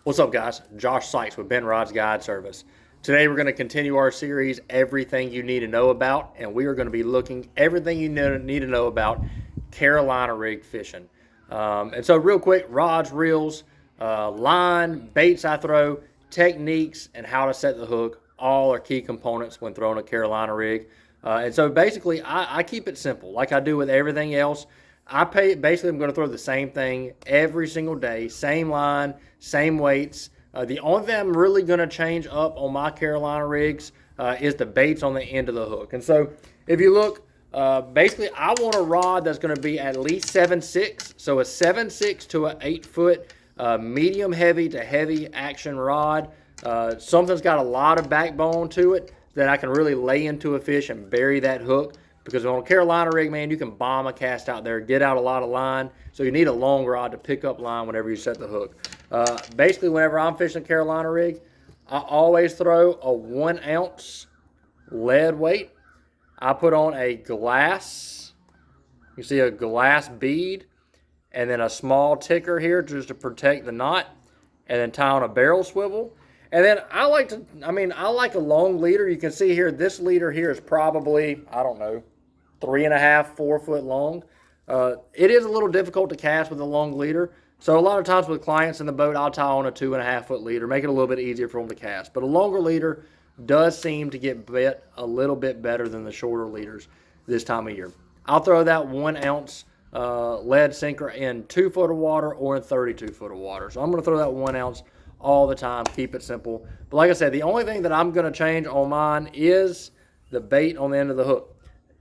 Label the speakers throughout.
Speaker 1: What's up, guys? Josh Sykes with Ben Rod's Guide Service. Today, we're going to continue our series, Everything You Need to Know About, and we are going to be looking everything you need to know about Carolina rig fishing. And so, real quick, rods, reels, line, baits I throw, techniques, and how to set the hook all are key components when throwing a Carolina rig. And so, basically, I keep it simple, like I do with everything else. Basically, I'm going to throw the same thing every single day, same line, same weights. The only thing I'm really going to change up on my Carolina rigs is the baits on the end of the hook. And so if you look, basically I want a rod that's going to be at least 7/6. So a 7/6 to an 8-foot medium heavy to heavy action rod. Something's got a lot of backbone to it that I can really lay into a fish and bury that hook. Because on a Carolina rig, man, you can bomb a cast out there, get out a lot of line. So you need a long rod to pick up line whenever you set the hook. Basically, whenever I'm fishing a Carolina rig, I always throw a 1 ounce lead weight. I put on a glass, you see a glass bead, and then a small ticker here just to protect the knot, and then tie on a barrel swivel. And then I like a long leader. You can see here, this leader here is probably, I don't know, 3.5, 4 foot long. It is a little difficult to cast with a long leader. So a lot of times with clients in the boat, I'll tie on a 2.5 foot leader, make it a little bit easier for them to cast. But a longer leader does seem to get bit a little bit better than the shorter leaders this time of year. I'll throw that 1 ounce lead sinker in 2 foot of water or in 32 foot of water. So I'm going to throw that 1 ounce all the time, keep it simple. But like I said, the only thing that I'm going to change on mine is the bait on the end of the hook.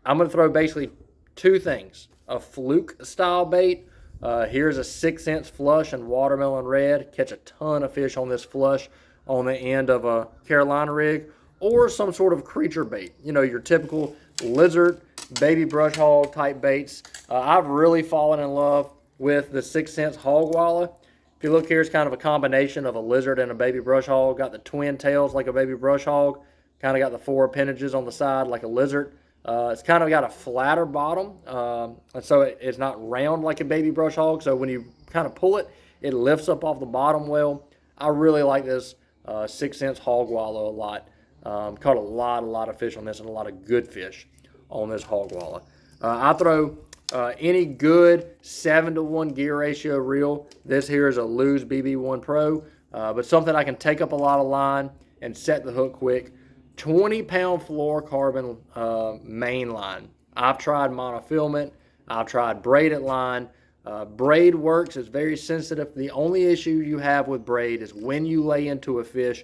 Speaker 1: I'm going to throw basically two things. A fluke style bait. Here's a 6-inch flush in watermelon red. Catch a ton of fish on this flush on the end of a Carolina rig. Or some sort of creature bait. You know, your typical lizard, baby brush hog type baits. I've really fallen in love with the 6-inch hog wallah. If you look here, it's kind of a combination of a lizard and a baby brush hog. Got the twin tails like a baby brush hog. Kind of got the 4 appendages on the side like a lizard. It's kind of got a flatter bottom, and so it's not round like a baby brush hog. So when you kind of pull it, it lifts up off the bottom well. I really like this 6-inch hog wallah a lot. Caught a lot of fish on this and a lot of good fish on this hog wallah. I throw any good 7-to-1 gear ratio reel. This here is a Lew's BB1 Pro, but something I can take up a lot of line and set the hook quick. 20-pound fluorocarbon main line. I've tried monofilament. I've tried braided line. Braid works. It's very sensitive. The only issue you have with braid is when you lay into a fish,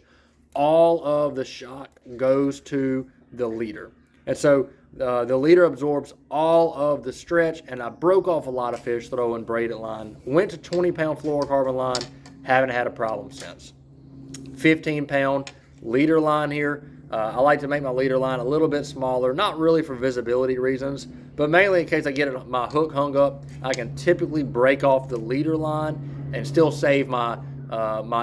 Speaker 1: all of the shock goes to the leader. And so the leader absorbs all of the stretch, and I broke off a lot of fish throwing braided line. Went to 20-pound fluorocarbon line. Haven't had a problem since. 15-pound leader line here. I like to make my leader line a little bit smaller, not really for visibility reasons, but mainly in case I get my hook hung up, I can typically break off the leader line and still save my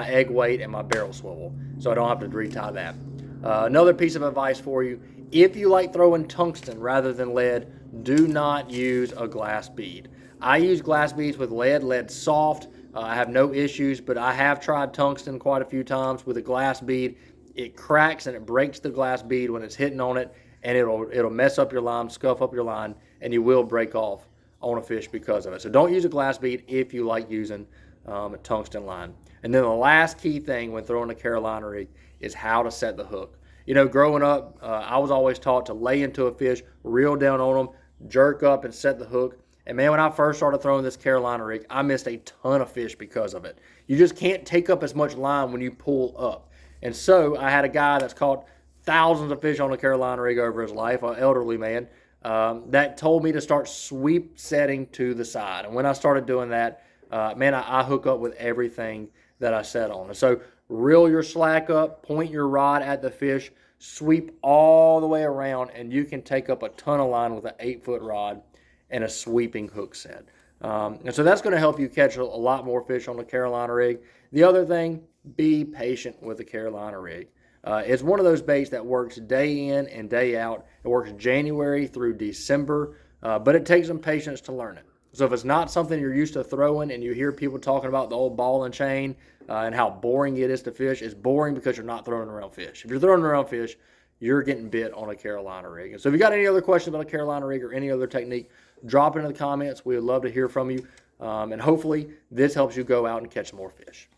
Speaker 1: egg weight and my barrel swivel, so I don't have to retie that. Another piece of advice for you, if you like throwing tungsten rather than lead, do not use a glass bead. I use glass beads with lead. Lead's soft. I have no issues, but I have tried tungsten quite a few times with a glass bead. It cracks and it breaks the glass bead when it's hitting on it, and it'll mess up your line, scuff up your line, and you will break off on a fish because of it. So don't use a glass bead if you like using a tungsten line. And then the last key thing when throwing a Carolina rig is how to set the hook. You know, growing up, I was always taught to lay into a fish, reel down on them, jerk up and set the hook. And man, when I first started throwing this Carolina rig, I missed a ton of fish because of it. You just can't take up as much line when you pull up. And so I had a guy that's caught thousands of fish on a Carolina rig over his life, an elderly man, that told me to start sweep setting to the side. And when I started doing that, man, I hook up with everything that I set on. And so reel your slack up, point your rod at the fish, sweep all the way around, and you can take up a ton of line with an 8-foot rod and a sweeping hook set. And so that's going to help you catch a lot more fish on the Carolina rig. The other thing, be patient with the Carolina rig. It's one of those baits that works day in and day out. It works January through December, but it takes some patience to learn it. So if it's not something you're used to throwing and you hear people talking about the old ball and chain, and how boring it is to fish. It's boring because you're not throwing around fish. If you're throwing around fish, you're getting bit on a Carolina rig. And so if you got any other questions about a Carolina rig or any other technique, drop it in the comments. We would love to hear from you. And hopefully this helps you go out and catch more fish.